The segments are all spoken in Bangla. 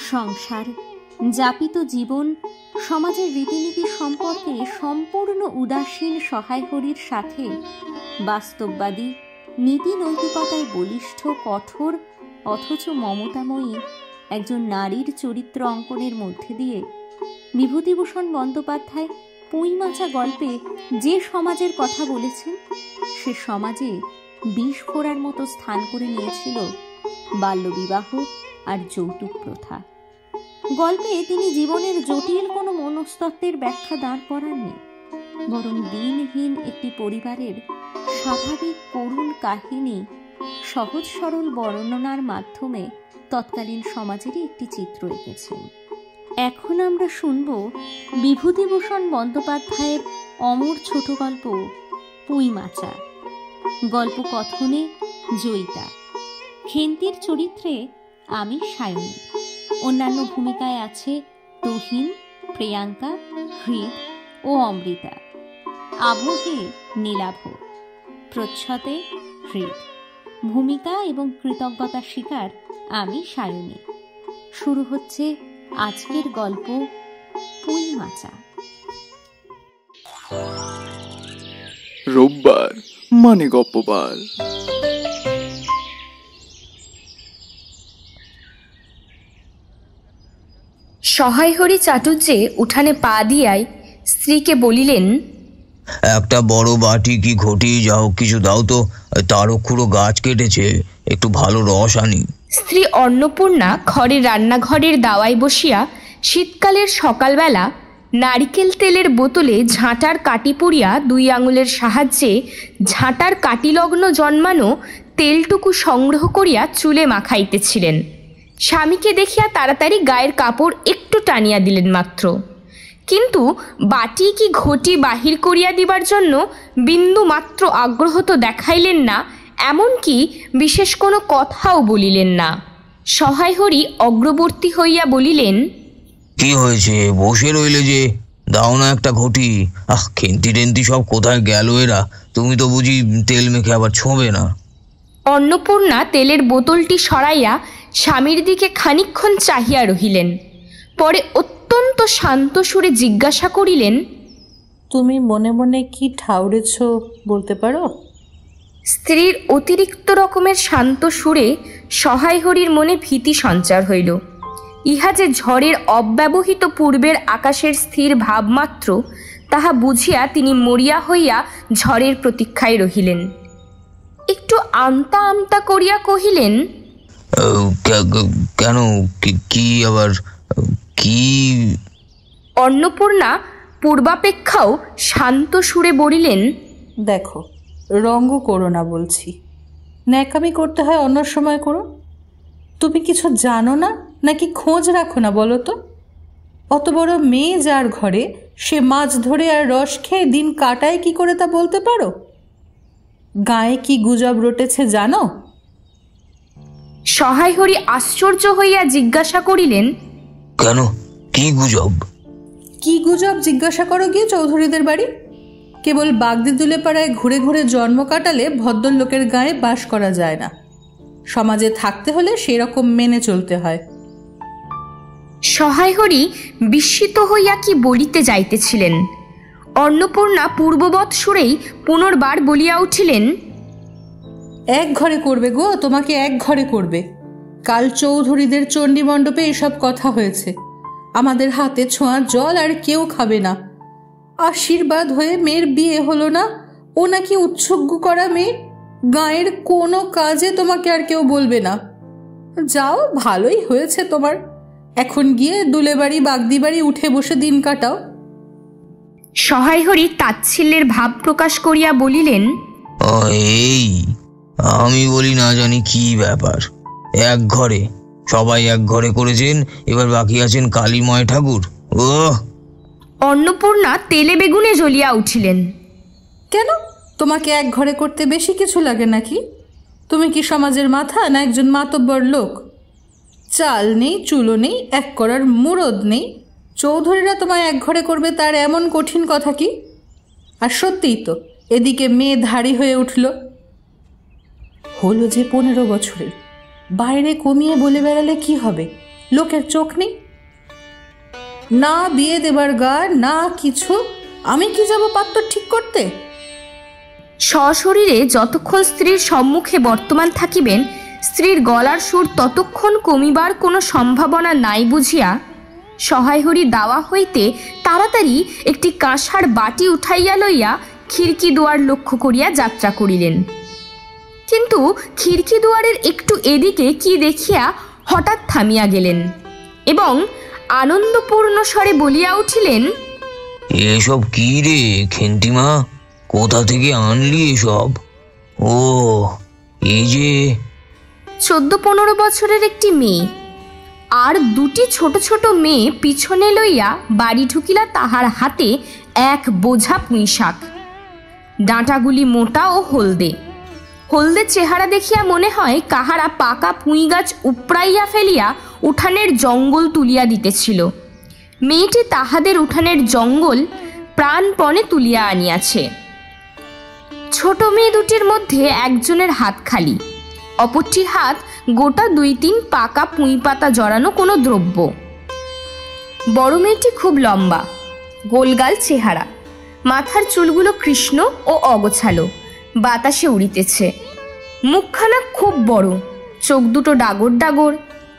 সংসার, যাপিত জীবন, সমাজের রীতিনীতি সম্পর্কে সম্পূর্ণ উদাসীন সহায়হরির সাথে বাস্তববাদী, নীতি নৈতিকতায় বলিষ্ঠ, কঠোর অথচ মমতাময়ী একজন নারীর চরিত্র অঙ্কনের মধ্যে দিয়ে বিভূতিভূষণ বন্দ্যোপাধ্যায় পুঁইমাচা গল্পে যে সমাজের কথা বলেছেন, সে সমাজে বিষ ফোড়ার মতো স্থান করে নিয়েছিল বাল্যবিবাহ আর যৌতুক প্রথা। গল্পে তিনি জীবনের জটিল কোনো মনস্তত্ত্বের ব্যাখ্যা দাঁড় করাননি, বরং দিনহীন একটি পরিবারের স্বাভাবিক করুণ কাহিনী সহজ সরল বর্ণনার মাধ্যমে তৎকালীন সমাজেরই একটি চিত্র এঁকেছেন। এখন আমরা শুনব বিভূতিভূষণ বন্দ্যোপাধ্যায়ের অমর ছোট গল্প পুঁইমাচা। গল্প কথনে জয়িতা, খেন্তির চরিত্রে আমি সায়নী, অন্যান্য ভূমিকায় আছে তুহিন, প্রিয়াঙ্কা, হৃদ ও অমৃতা, আবহে নীলাভ, প্রচ্ছদে হৃদ। ভূমিকা এবং কৃতজ্ঞতার শিকার আমি সায়নী। শুরু হচ্ছে আজকের গল্প পুঁইমাচা। রোববার মানে গপ্পবার। সহায়হরি চাটুর্যে উঠানে পা দিয়াই স্ত্রীকে বলিলেন, একটা বড় বাটি কি ঘটি যা হোক কিছু দাও তো, তারক্ষুড়ো গাছ কেটেছে, একটু ভালো রস আনি। স্ত্রী অন্নপূর্ণা ঘরের রান্নাঘরের দাওয়ায় বসিয়া শীতকালের সকালবেলা নারিকেল তেলের বোতলে ঝাঁটার কাটি পুড়িয়া 2 আঙুলের সাহায্যে ঝাঁটার কাটিলগ্ন জন্মানো তেলটুকু সংগ্রহ করিয়া চুলে মাখাইতেছিলেন। স্বামীকে দেখিয়া তাড়াতাড়ি গায়ের কাপড় একটু টানিয়া দিলেন মাত্র, কিন্তু বাটি কি ঘটি বাহির করিয়া দিবার জন্য বিন্দু মাত্র আগ্রহ তো দেখাইলেন না, এমনকি বিশেষ কোনো কথাও বলিলেন না। সহায়হরি অগ্রবর্তী হইয়া বলিলেন, কি হয়েছে, বসে রইলে যে, দাও না একটা ঘটি। খেন্তি টেন্তি সব কোথায় গেল এরা? তুমি তো বুঝি তেল মেখে আবার ছোঁবে না। অন্নপূর্ণা তেলের বোতলটি সরাইয়া স্বামীর দিকে খানিকক্ষণ চাহিয়া রহিলেন, পরে অত্যন্ত শান্ত সুরে জিজ্ঞাসা করিলেন, তুমি মনে মনে কি ঠাউরেছ বলতে পারো? স্ত্রীর অতিরিক্ত রকমের শান্ত সুরে সহায়হরির মনে ভীতি সঞ্চার হইল। ইহা যে ঝড়ের অব্যবহিত পূর্বের আকাশের স্থির ভাবমাত্র, তাহা বুঝিয়া তিনি মরিয়া হইয়া ঝড়ের প্রতীক্ষায় রহিলেন। একটু আমতা আমতা করিয়া কহিলেন, কেন, কি আবার কি? অন্নপূর্ণা পূর্বাপেক্ষাও শান্ত সুরে বলিলেন, দেখো, রঙ্গ করো না বলছি, ন্যাকামি করতে হয় অন্য সময় করো। তুমি কিছু জানো না নাকি খোঁজ রাখো না বলো তো? অত বড় মেয়ে যার ঘরে, সে মাছ ধরে আর রস খেয়ে দিন কাটায় কি করে তা বলতে পারো? গায়ে কি গুজব রটেছে জানো? সহায়হরি আশ্চর্য হইয়া জিজ্ঞাসা করিলেন, কেন, কি গুজব? কি গুজব জিজ্ঞাসা করো গিয়ে চৌধুরীদের বাড়ি? কেবল বাগদিদুলে পাড়ায় ঘুরে ঘুরে জন্ম কাটালে ভদ্রলোকের গায়ে বাস করা যায় না। সমাজে থাকতে হলে সেরকম মেনে চলতে হয়। সহায়হরি বিস্মিত হইয়া কি বলিতে যাইতেছিলেন। অন্নপূর্ণা পূর্ববৎ সুরেই পুনর্বার বলিয়া উঠিলেন, এক ঘরে করবে গো, তোমাকে এক ঘরে করবে। কাল চৌধুরীদের চণ্ডী মণ্ডপে এসব কথা হয়েছে। আমাদের হাতে ছোঁয়া জল আর কেউ খাবে না। আশীর্বাদ হয়ে মেয়ের বিয়ে হলো না, ও নাকি উৎসর্গ করা মেয়ে, গায়ের কোনো কাজে তোমাকে আর কেউ বলবে না। যাও, ভালোই হয়েছে তোমার। এখন গিয়ে দুলে বাড়ি বাগদি বাড়ি উঠে বসে দিন কাটাও। সহায়হরি তাচ্ছিল্যের ভাব প্রকাশ করিয়া বলিলেন, এই আমি বলি না জানি কি ব্যাপার, এক ঘরে সবাই এক ঘরে করেছেন, এবার বাকি আছেন কালীময় ঠাকুর। ও! অন্নপূর্ণা তেলে বেগুনে জ্বলিয়া উঠিলেন। কেন, তোমাকে এক ঘরে করতে বেশি কিছু লাগে নাকি? তুমি কি সমাজের মাথা না একজন মাতব্বর লোক? চাল নেই, চুলো নেই, এক করার মুরদ নেই, চৌধুরীরা তোমায় এক ঘরে করবে তার এমন কঠিন কথা কি? আর সত্যিই তো, এদিকে মেয়ে ধাড়ি হয়ে উঠল। হলো যে 15 বছরের, বাইরে কমিয়ে বলে বেড়ালে কি হবে? লোকের চোখ নেই, না বিয়ে দেবার গা না কিছু। আমি কি যাব পাত্র ঠিক করতে? সশরীরে যতক্ষণ স্ত্রীর সম্মুখে বর্তমান থাকিবেন, স্ত্রীর গলার সুর ততক্ষণ কমিবার কোনো সম্ভাবনা নাই বুঝিয়া সহায়হরি দাওয়া হইতে তাড়াতাড়ি একটি কাঁসার বাটি উঠাইয়া লইয়া খিড়কি দুয়ার লক্ষ্য করিয়া যাত্রা করিলেন। কিন্তু খিড়কি দুয়ারের একটু এদিকে কি দেখিয়া হঠাৎ থামিয়া গেলেন এবং আনন্দপূর্ণ স্বরে বলিয়া উঠিলেন, এসব কি রে খেন্টিমা, কোথা থেকে আনলি এসব? ও, এই যে 14-15 বছরের একটি মেয়ে আর দুটি ছোট ছোট মেয়ে পিছনে লইয়া বাড়ি ঢুকিলা তাহার হাতে এক বোঝা পুঁইশাক। ডাঁটাগুলি মোটা ও হলদে। হলদে চেহারা দেখিয়া মনে হয় কাহারা পাকা পুঁই গাছ উপড়াইয়া ফেলিয়া উঠানের জঙ্গল তুলিয়া দিতেছিল। মেয়েটি তাহাদের উঠানের জঙ্গল প্রাণপণে তুলিয়া আনিয়াছে। ছোট মেয়ে দুটির মধ্যে একজনের হাত খালি, অপরটির হাত গোটা 2-3 পাকা পুঁই পাতা জড়ানো কোনো দ্রব্য। বড় মেয়েটি খুব লম্বা, গোলগাল চেহারা, মাথার চুলগুলো কৃষ্ণ ও অগোছালো, বাতাসে উড়িতেছে। মুখখানা খুব বড়, চোখ দুটো ডাগর ডাগর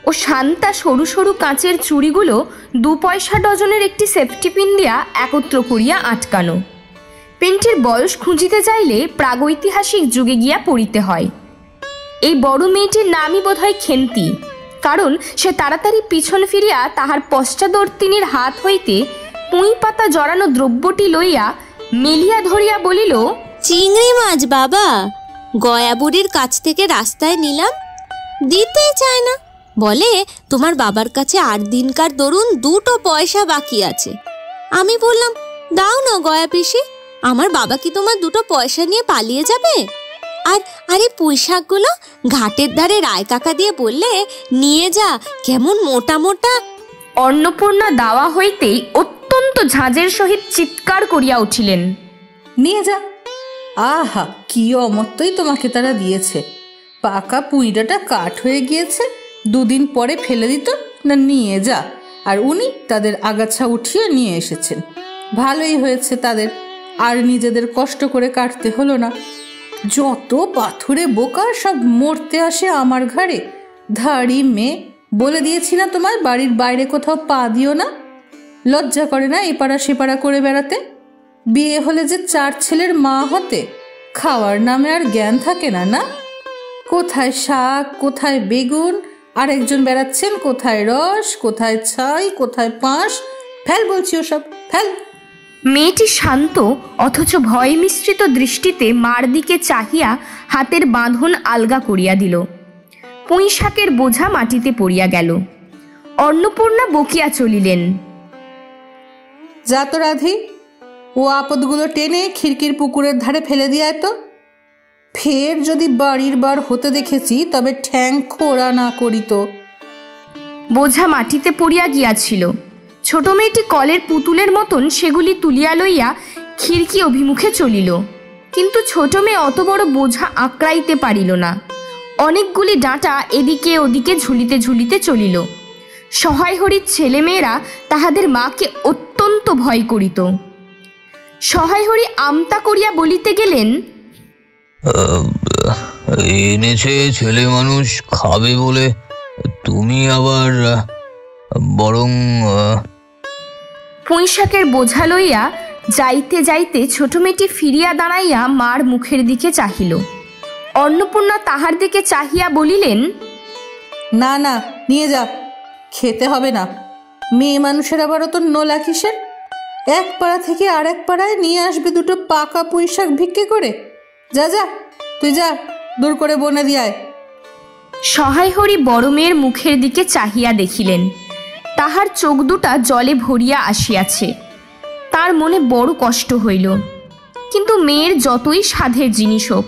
ও শান্তা সরু সরু কাঁচের চুড়িগুলো 2 পয়সা ডজনের একটি সেফটি পিন দিয়া একত্র করিয়া আটকানো। পিনটির বয়স খুঁজিতে চাইলে প্রাগৈতিহাসিক যুগে গিয়া পড়িতে হয়। এই বড় মেয়েটির নামই বোধহয় খেন্তি, কারণ সে তাড়াতাড়ি পিছন ফিরিয়া তাহার পশ্চাদর্তিনীর হাত হইতে পুঁই পাতা জড়ানো দ্রব্যটি লইয়া মেলিয়া ধরিয়া বলিল, চিংড়ি মাছ বাবা, গয়া বুড়ির কাছ থেকে রাস্তায় নিলাম, দিতে চায় না, বলে তোমার বাবার কাছে 8 দিনকার দরুন 2 পয়সা বাকি আছে। আমি বললাম, দাও না গয়া পিসি, আমার বাবা কি তোমার 2 পয়সা নিয়ে পালিয়ে যাবে? আর আরে পুঁইশাকগুলো ঘাটের ধারে রায় কাকা দিয়ে বললে নিয়ে যা, কেমন মোটা মোটা। অন্নপূর্ণা দাওয়া হইতেই অত্যন্ত ঝাঁজের সহিত চিৎকার করিয়া উঠিলেন, নিয়ে যা। আহা, কি অমর্ত্যই তোমাকে তারা দিয়েছে। পাকা পুঁইডাটা কাঠ হয়ে গিয়েছে, 2 দিন পরে ফেলে দিত না, নিয়ে যা। আর উনি তাদের আগাছা উঠিয়ে নিয়ে এসেছেন। ভালোই হয়েছে তাদের, আর নিজেদের কষ্ট করে কাটতে হলো না। যত পাথুরে বোকা সব মরতে আসে আমার ঘাড়ে। ধাড়ি মেয়ে, বলে দিয়েছি না তোমায় বাড়ির বাইরে কোথাও পা দিও না? লজ্জা করে না এপাড়া সেপাড়া করে বেড়াতে? বিয়ে হলে যে 4 ছেলের মা হতে, খাওয়ার নামে আর জ্ঞান থাকে না, না? কোথায় শাক, কোথায় বেগুন, আর একজন বেড়াচ্ছেন কোথায় রস, কোথায় ছাই, কোথায় পাঁশ। ফেল বলছি ওসব, ফেল। মেয়েটি শান্ত অথচ ভয় মিশ্রিত দৃষ্টিতে মার দিকে চাহিয়া হাতের বাঁধন আলগা করিয়া দিল। পুঁই শাকের বোঝা মাটিতে পড়িয়া গেল। অন্নপূর্ণা বকিয়া চলিলেন, যা তো রাধি, ও আপদগুলো টেনে খিড়কির পুকুরের ধারে ফেলে দিয়ে তো। ফের যদি বাড়ির বার হতে দেখেছি তবে ঠ্যাং খোড়া না করিত। বোঝা মাটিতে পড়িয়া গিয়াছিল। ছোট মেয়েটি কলের পুতুলের মতন সেগুলি তুলিয়া লইয়া খিড়কি অভিমুখে চলিল, কিন্তু ছোট মেয়ে অত বড় বোঝা আঁকড়াইতে পারিল না। অনেকগুলি ডাঁটা এদিকে ওদিকে ঝুলিতে ঝুলিতে চলিল। সহায়হরির ছেলেমেয়েরা তাহাদের মাকে অত্যন্ত ভয় করিত। সহায়হরি আমতা করিয়া বলিতে গেলেন, এনেছে ছেলে মানুষ খাবে বলে, তুমি আবার বরং। পুঁইশাকের বোঝা লইয়া যাইতে যাইতে ছোট মেয়েটি ফিরিয়া দাঁড়াইয়া মার মুখের দিকে চাহিল। অন্নপূর্ণা তাহার দিকে চাহিয়া বলিলেন, না না, নিয়ে যা, খেতে হবে না। মেয়ে মানুষের আবার অত নোলা কিসের? এক পাড়া থেকে আর এক পাড়ায় নিয়ে আসবে 2 পাকা পুঁইশাক ভিক্ষে করে। যা যা, তুই যা, দূর করে বনে দিয়ায়। সহায়হরি বড় মেয়ের মুখের দিকে চাহিয়া দেখিলেন, তাহার চোখ দুটা জলে ভরিয়া আসিয়াছে। তার মনে বড় কষ্ট হইল। কিন্তু মেয়ের যতই সাধের জিনিস হোক,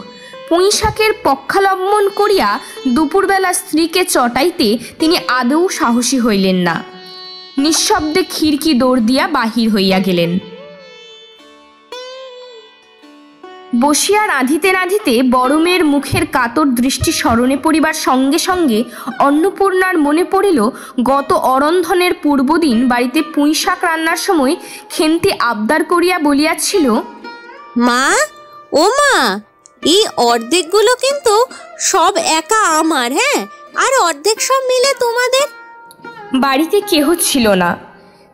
পুঁইশাকের পক্ষালম্বন করিয়া দুপুরবেলা স্ত্রীকে চটাইতে তিনি আদৌ সাহসী হইলেন না। নিঃশব্দে খিড়কি দৌড় দিয়া বাহির হইয়া গেলেন। বসিয়া রাঁধিতে রাঁধিতে বড় মেয়ের মুখের কাতর দৃষ্টি স্মরণে পড়িবার সঙ্গে সঙ্গে অন্নপূর্ণার মনে পড়িল গত অরন্ধনের পূর্বদিন বাড়িতে পুঁই শাক রান্নার সময় খেন্তি আবদার করিয়া বলিয়াছিল, মা, ও মা, এই অর্ধেকগুলো কিন্তু সব একা আমার, হ্যাঁ, আর অর্ধেক সব মিলে তোমাদের। বাড়িতে কেহ ছিল না।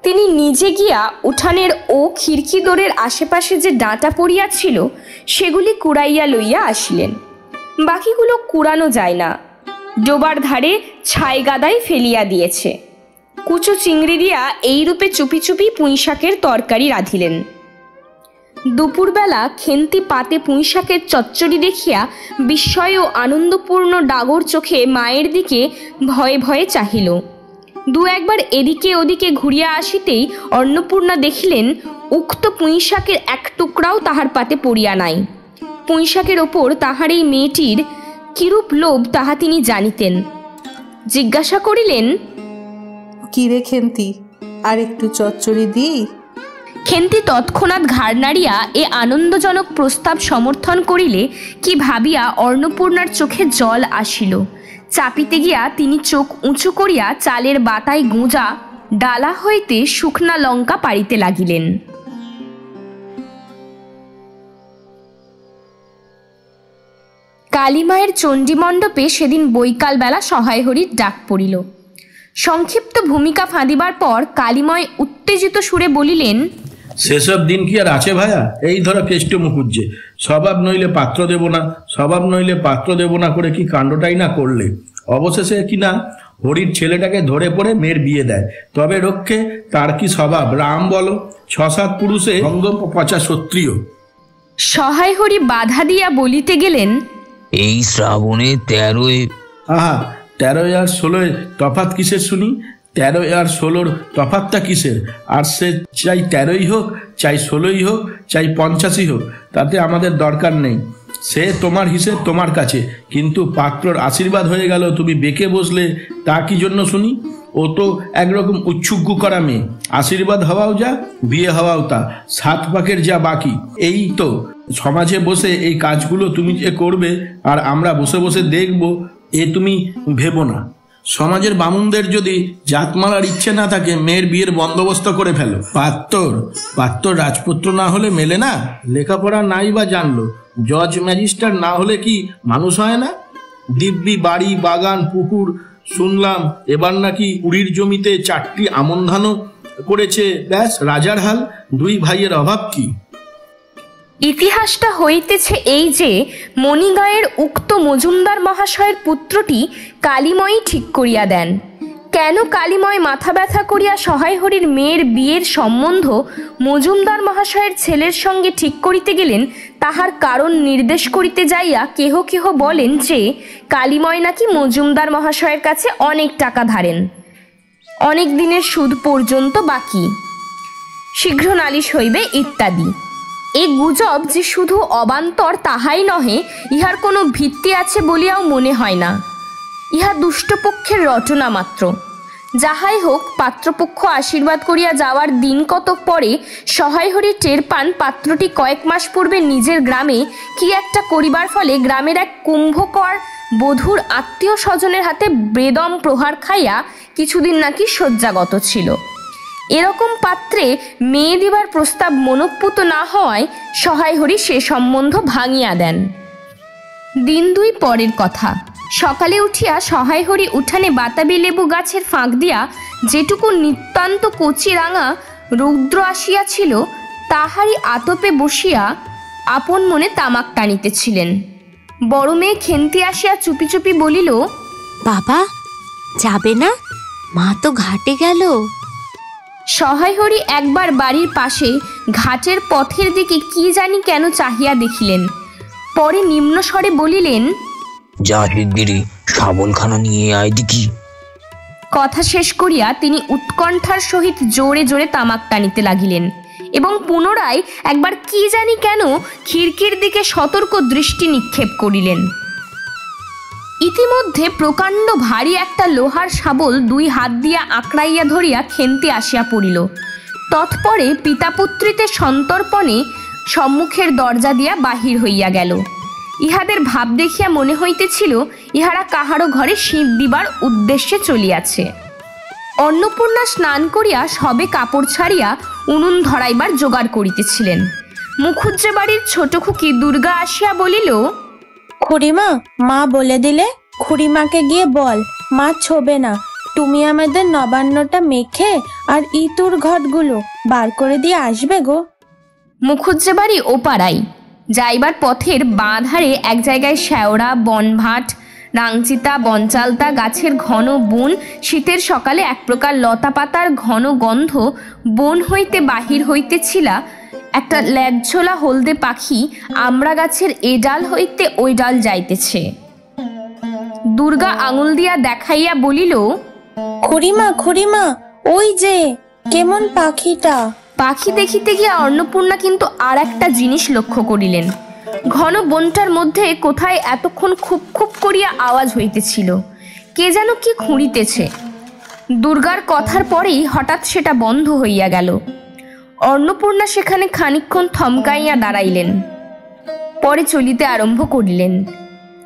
তিনি নিজে গিয়া উঠানের ও খিড়কি দোরের আশেপাশে যে ডাঁটা পড়িয়াছিল সেগুলি কুড়াইয়া লইয়া আসিলেন। বাকিগুলো কুড়ানো যায় না, ডোবার ধারে ছাই গাদায় ফেলিয়া দিয়েছে। কুচো চিংড়ি দিয়া এইরূপে চুপি চুপি পুঁই শাকের তরকারি রাঁধিলেন। দুপুরবেলা খেন্তি পাতে পুঁই শাকের চচ্চড়ি দেখিয়া বিস্ময় ও আনন্দপূর্ণ ডাগর চোখে মায়ের দিকে ভয়ে ভয়ে চাহিল। দু একবার এদিকে ওদিকে ঘুরিয়া আসিতেই অন্নপূর্ণা দেখিলেন উক্ত পুঁই শাকের এক টুকরাও তাহার পাতে পড়িয়া নাই। পুঁই শাকের ওপর তাহার এই মেয়েটির কিরূপ লোভ তাহা তিনি জানিতেন। জিজ্ঞাসা করিলেন, কি রে খেন্তি, আর একটু চচ্চড়ি দিই? খেন্তি তৎক্ষণাৎ ঘাড় নাড়িয়া এ আনন্দজনক প্রস্তাব সমর্থন করিলে কি ভাবিয়া অন্নপূর্ণার চোখে জল আসিল। চাপিতে গিয়া তিনি চোখ উঁচু করিয়া চালের বাটায় গোঁজা ডালা হইতে শুকনা লঙ্কা পাড়িতে লাগিলেন। কালীমায়ের চণ্ডীমণ্ডপে সেদিন বৈকাল বেলা সহায় হরির ডাক পড়িল। সংক্ষিপ্ত ভূমিকা ফাঁদিবার পর কালীময় উত্তেজিত সুরে বলিলেন, সেসব দিন কি আর আছে ভায়া? এই ধরো কেষ্ট মুখুজ্জে, স্বভাব নইলে পাত্র দেব না, স্বভাব নইলে পাত্র দেব না করে কি কাণ্ডটাই না করলে। অবশেষে কিনা হরির ছেলেটাকে ধরে পড়ে মেয়ের বিয়ে দেয়। তবে রক্ষে তার কি স্বভাব রাম বলো, 6-7 পুরুষে অঙ্গ পচা ক্ষত্রিয়। সহায় হরি বাধা দিয়া বলিতে গেলেন, এই শ্রাবণে 13 আহা, 13 আর 16 তফাৎ কিসের শুনি? 13 আর 16 তফাৎটা কিসের? আর সে চাই 13ই হোক, চাই 16ই হোক, চাই 85ই হোক, তাতে আমাদের দরকার নেই। সে তোমার হিসেব তোমার কাছে, কিন্তু পাত্রর আশীর্বাদ হয়ে গেল তুমি বেঁকে বসলে, তা কি জন্য শুনি? ও তো একরকম উচ্ছুগ্য করা মেয়ে। আশীর্বাদ হওয়াও যা, বিয়ে হওয়াও তা, 7 পাকের যা বাকি। এই তো সমাজে বসে এই কাজগুলো তুমি যে করবে আর আমরা বসে বসে দেখব, এ তুমি ভেবো না। সমাজের বামুনদের যদি জাত মারার ইচ্ছে না থাকে, মেয়ের বিয়ের বন্দোবস্ত করে ফেলো। পাত্র রাজপুত্র না হলে মেলে না, লেখাপড়া নাই বা জানলো, জজ ম্যাজিস্ট্রেট না হলে কি মানুষ হয় না? দিব্যি বাড়ি, বাগান, পুকুর, শুনলাম এবার নাকি উড়ির জমিতে 4টি আমন ধানও করেছে। ব্যাস রাজার হাল। 2 ভাইয়ের অভাব কি? ইতিহাসটা হইতেছে এই যে মণিগাঁয়ের উক্ত মজুমদার মহাশয়ের পুত্রটি কালীময়ই ঠিক করিয়া দেন। কেন কালীময় মাথা ব্যথা করিয়া সহায় হরির মেয়ের বিয়ের সম্বন্ধ মজুমদার মহাশয়ের ছেলের সঙ্গে ঠিক করিতে গেলেন, তাহার কারণ নির্দেশ করিতে যাইয়া কেহ কেহ বলেন যে কালীময় নাকি মজুমদার মহাশয়ের কাছে অনেক টাকা ধারেন, অনেক দিনের সুদ পর্যন্ত বাকি, শীঘ্র নালিশ হইবে ইত্যাদি। এই গুজব যে শুধু অবান্তর তাহাই নহে, ইহার কোনো ভিত্তি আছে বলিয়াও মনে হয় না। ইহা দুষ্টপক্ষের রটনা মাত্র। যাহাই হোক, পাত্রপক্ষ আশীর্বাদ করিয়া যাওয়ার দিন কতক পরে সহায় হরি টের পান পাত্রটি কয়েক মাস পূর্বে নিজের গ্রামে কি একটা করিবার ফলে গ্রামের এক কুম্ভকর বধূর আত্মীয় স্বজনের হাতে বেদম প্রহার খাইয়া কিছুদিন নাকি শয্যাগত ছিল। এরকম পাত্রে মেয়ে দিবার প্রস্তাব মনঃপূত না হওয়ায় সহায় হরি সে সম্বন্ধ ভাঙিয়া দেন। দিন 2 পরের কথা। সকালে উঠিয়া সহায় হরি উঠানে বাতাবি লেবু গাছের ফাঁক দিয়া যেটুকু নিতান্ত কচি রাঙা রৌদ্র আসিয়াছিল, তাহারই আতপে বসিয়া আপন মনে তামাক টানিতেছিলেন। বড় মেয়ে খেন্তি আসিয়া চুপি চুপি বলিল, বাবা যাবে না? মা তো ঘাটে গেল। সহায় হরি একবার বাড়ির পাশে ঘাটের পথের দিকে কি জানি কেন চাহিয়া দেখিলেন, পরে নিম্ন স্বরে বলিলেন, যা শিগগিরি শাবলখানা নিয়ে আয় দেখি। কথা শেষ করিয়া তিনি উৎকণ্ঠার সহিত জোরে জোরে তামাক টানিতে লাগিলেন এবং পুনরায় একবার কি জানি কেন খিড়কির দিকে সতর্ক দৃষ্টি নিক্ষেপ করিলেন। ইতিমধ্যে প্রকাণ্ড ভারী একটা লোহার শাবল 2 হাত দিয়া আঁকড়াইয়া ধরিয়া খেন্তি আসিয়া পড়িল। তৎপরে পিতাপুত্রীতে সন্তর্পণে সম্মুখের দরজা দিয়া বাহির হইয়া গেল। ইহাদের ভাব দেখিয়া মনে হইতেছিল ইহারা কাহারও ঘরে শীত দিবার উদ্দেশ্যে চলিয়াছে। অন্নপূর্ণা স্নান করিয়া সবে কাপড় ছাড়িয়া উনুন ধরাইবার জোগাড় করিতেছিলেন। মুখুজ্জে বাড়ির ছোট খুকি দুর্গা আসিয়া বলিল, খুড়িমা, মা বলে দিলে খুড়িমাকে গিয়ে বল মা ছোবে না, তুমি আমাদের নবান্নটা মেখে আর ইতুর ঘটগুলো বার করে দিয়ে আসবে গো। মুখুজ্জে বাড়ি ওপাড়াই। যাইবার পথের বাঁ ধারে এক জায়গায় শ্যাওড়া, বনভাট, রাংচিতা, বনচালতা গাছের ঘন বন, শীতের সকালে এক প্রকার লতা পাতার ঘন গন্ধ বন হইতে বাহির হইতেছিলা। একটা ল্যাজঝোলা হলদে পাখি আমড়া গাছের এ ডাল হইতে ওই ডাল যাইতেছে। দুর্গা আঙুল দিয়া দেখাইয়া বলিল, খুড়িমা, খুড়িমা, ওই যে কেমন পাখিটা। পাখি দেখিতে গিয়া অন্নপূর্ণা কিন্তু আর একটা জিনিস লক্ষ্য করিলেন। ঘন বনটার মধ্যে কোথায় এতক্ষণ খুব খুব করিয়া আওয়াজ হইতেছিল, কে যেন কি খুঁড়িতেছে। দুর্গার কথার পরেই হঠাৎ সেটা বন্ধ হইয়া গেল। অন্নপূর্ণা সেখানে খানিকক্ষণ থমকাইয়া দাঁড়াইলেন, পরে চলিতে আরম্ভ করিলেন।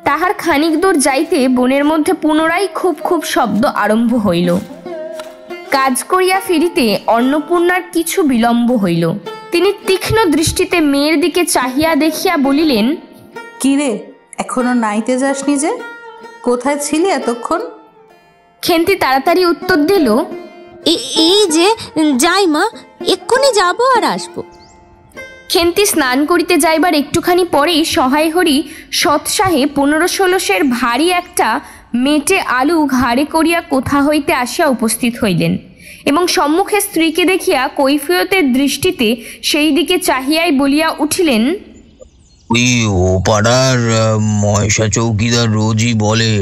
তাহার খানিক দূর যাইতে বনের মধ্যে পুনরায় খুব খুব শব্দ আরম্ভ হইল। কাজ করিয়া ফিরিতে অন্নপূর্ণার কিছু বিলম্ব হইল। তিনি তীক্ষ্ণ দৃষ্টিতে মেয়ের দিকে চাহিয়া দেখিয়া বলিলেন, কিরে, এখনো নাইতে যাসনি যে? কোথায় ছিলি এতক্ষণ? খেন্তি তাড়াতাড়ি উত্তর দিল, এই যে যাই মা, এক্ষুনি যাবো আর আসবো। খেন্তি স্নান করিতে যাইবার একটুখানি পরেই সহায় হরি সৎসাহে 15-16 ভারী একটা মেটে আলু ঘাড়ে করিয়া কোথা হইতে আসিয়া উপস্থিত হইলেন এবং সম্মুখে স্ত্রীকে দেখিয়া কৈফিয়তের দৃষ্টিতে সেই দিকে চাহিয়াই বলিয়া উঠিলেন, ওই ও পাড়ার ময়সা চৌকিদার রোজই বলে,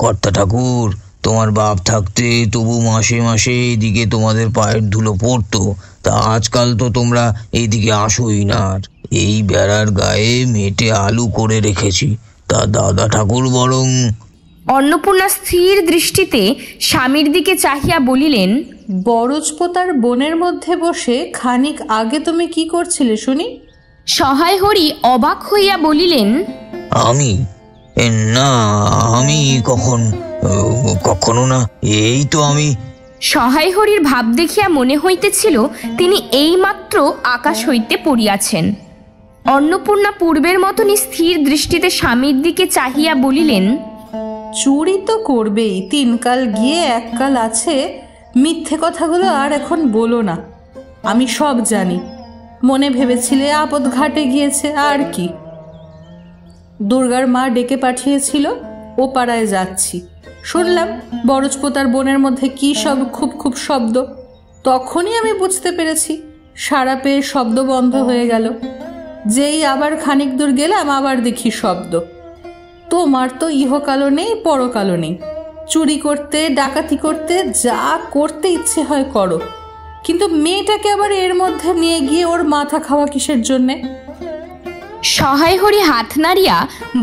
কর্তা ঠাকুর, তোমার বাপ থাকতে তবু মাসে মাসে এইদিকে তোমাদের পায়ের ধুলো পড়তো, তা আজকাল তো তোমরা এইদিকে আসোই না। আর এই বেড়ার গায়ে মেটে আলু করে রেখেছি, তা দাদা ঠাকুর বরং। অন্নপূর্ণা স্থির দৃষ্টিতে স্বামীর দিকে চাহিয়া বলিলেন, বরজপোতার বনের মধ্যে বসে খানিক আগে তুমি কি করছিলে শুনি? সহায় হরি অবাক হইয়া বলিলেন, আমি? না, আমি কখনো না, এই তো আমি। সহায় হরির ভাব দেখিয়া মনে হইতেছিল তিনি এইমাত্র আকাশ হইতে পড়িয়াছেন। অন্নপূর্ণা পূর্বের মতনই স্থির দৃষ্টিতে স্বামীর দিকে চাহিয়া বলিলেন, চুরি তো করবেই, 3 কাল গিয়ে 1 কাল আছে। মিথ্যে কথাগুলো আর এখন বলো না, আমি সব জানি। মনে ভেবেছিলে আপদ ঘাটে গিয়েছে, আর কি। দুর্গার মা ডেকে পাঠিয়েছিল, ও পাড়ায় যাচ্ছি। শুনলাম বরজপোতার বনের মধ্যে কি সব খুব খুব শব্দ। তখনই আমি বুঝতে পেরেছি, সারা পেয়ে শব্দ বন্ধ হয়ে গেল। যেই আবার খানিক দূর গেলাম, আবার দেখি শব্দ। তোমার তো ইহকালও নেই, পরকালও নেই। চুরি করতে, ডাকাতি করতে, যা করতে ইচ্ছে হয় করো, কিন্তু মেয়েটাকে আবার এর মধ্যে নিয়ে গিয়ে ওর মাথা খাওয়া কিসের জন্যে? সহায় হরি হাত নাড়িয়া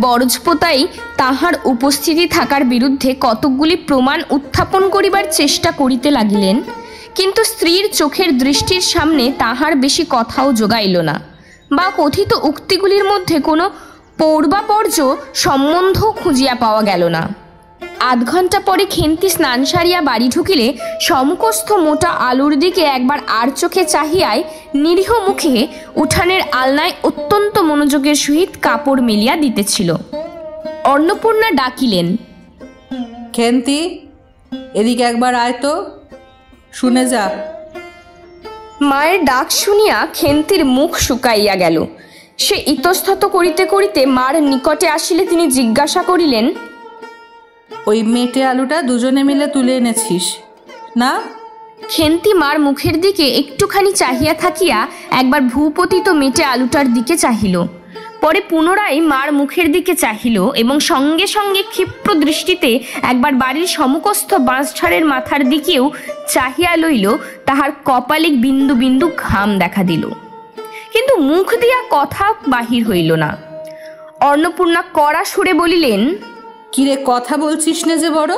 বরজপোতাই তাহার উপস্থিতি থাকার বিরুদ্ধে কতকগুলি প্রমাণ উত্থাপন করিবার চেষ্টা করিতে লাগিলেন, কিন্তু স্ত্রীর চোখের দৃষ্টির সামনে তাহার বেশি কথাও জোগাইল না, বা কথিত উক্তিগুলির মধ্যে কোনো পৌর্বাপর্য সম্বন্ধ খুঁজিয়া পাওয়া গেল না। 8 ঘণ্টা পরে খেন্তি স্নান সারিয়া বাড়ি ঢুকিলে সমকস্থ মোটা আলুর দিকে একবার আর চোখে চাহিয়ায় নিরীহ মুখে উঠানের আলনায় অত্যন্ত মনোযোগের সহিত কাপড় মেলিয়া দিতেছিল। অন্নপূর্ণা ডাকিলেন, খেন্তি, এদিকে একবার আয় তো, শুনে যা। মায়ের ডাক শুনিয়া খেন্তির মুখ শুকাইয়া গেল। সে ইতস্তত করিতে করিতে মার নিকটে আসিলে তিনি জিজ্ঞাসা করিলেন, ওই মেটে আলুটা দুজনে মিলে তুলে এনেছিস না? খেন্তি মার মুখের দিকে একটুখানি চাহিয়া থাকিয়া একবার ভূপতিত মেটে আলুটার দিকে চাহিল, পরে পুনরায় মার মুখের দিকে চাহিল এবং সঙ্গে সঙ্গে ক্ষিপ্র দৃষ্টিতে একবার বাড়ির সমকস্থ বাঁশঝাড়ের মাথার দিকেও চাহিয়া লইল। তাহার কপালে বিন্দু বিন্দু ঘাম দেখা দিল, কিন্তু মুখ দিয়া কথা বাহির হইল না। অন্নপূর্ণা কড়া সুরে বলিলেন, কিরে, কথা বলছিস না যে বড়?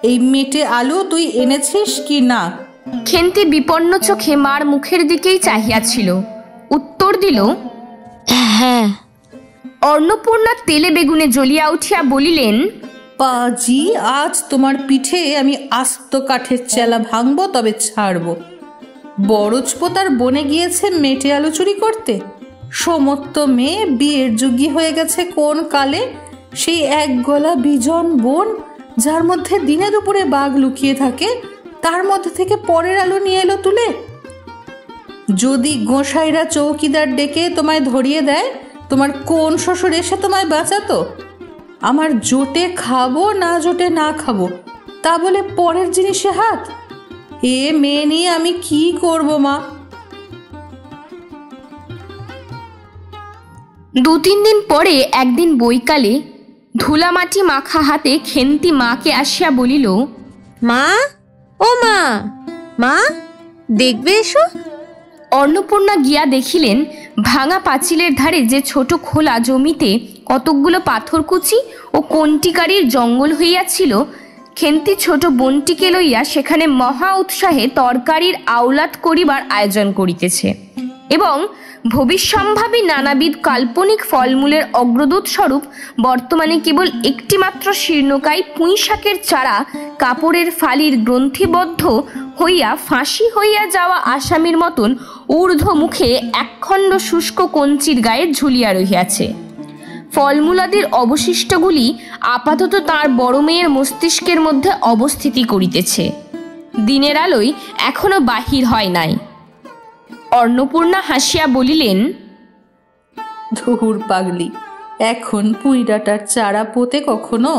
এই মেটে আলু তুই এনেছিস কি না? খেন্তি বিপন্ন চোখে মার মুখের দিকেই চাহিয়াছিল। উত্তর দিল, হ্যাঁ। অন্নপূর্ণা তেলে বেগুনে জ্বলিয়া উঠিয়া বলিলেন, পাজি, আজ তোমার পিঠে আমি আস্ত কাঠের চেলা ভাঙবো, তবে ছাড়বো। বরজপোতার বনে গিয়েছে মেটে আলু চুরি করতে। সমস্ত মেয়ে বিয়ের যোগ্যী হয়ে গেছে কোন কালে। সেই এক গলা বিজন বন, যার মধ্যে দিনে দুপুরে বাঘ লুকিয়ে থাকে, তার মধ্যে থেকে পরের আলু নিয়ে এলো তুলে। যদি গোসাইরা চৌকিদার ডেকে তোমায় ধরিয়ে দেয়, তোমার কোন শ্বশুর এসে তোমায় বাঁচাতো? আমার জোটে খাবো না জোটে না খাবো, তা বলে পরের জিনিসে হাত। এ মেয়ে নিয়ে আমি কি করব মা? 2-3 দিন পরে একদিন বৈকালে ধুলামাটি মাখা হাতে খেন্তি মাকে আসিয়া বলিল, মা, ও মা, মা দেখবে এসো। অন্নপূর্ণা গিয়া দেখিলেন ভাঙা পাঁচিলের ধারে যে ছোট খোলা জমিতে কতকগুলো পাথরকুচি ও কন্টিকারির জঙ্গল হইয়াছিল, খেন্তি ছোট বোনটিকে লইয়া সেখানে মহা উৎসাহে তরকারির আওলাদ করিবার আয়োজন করিতেছে এবং ভবিষ্যম্ভাবী নানাবিধ কাল্পনিক ফলমূলের অগ্রদূত স্বরূপ বর্তমানে কেবল একটিমাত্র শীর্ণকায় পুঁইশাকের চারা কাপড়ের ফালির গ্রন্থিবদ্ধ হইয়া ফাঁসি হইয়া যাওয়া আসামির মতন ঊর্ধ্ব মুখে একখণ্ড শুষ্ক কঞ্চির গায়ে ঝুলিয়া রহিয়াছে। ফলমূলাদির অবশিষ্টগুলি আপাতত তার বড় মেয়ের মস্তিষ্কের মধ্যে অবস্থিতি করিতেছে। দিনের আলোয় এখনো বাহির হয় নাই। অন্নপূর্ণা হাসিয়া বলিলেন, ধুর পাগলি, এখন পুঁই ডাঁটার চারা পোতে কখনো?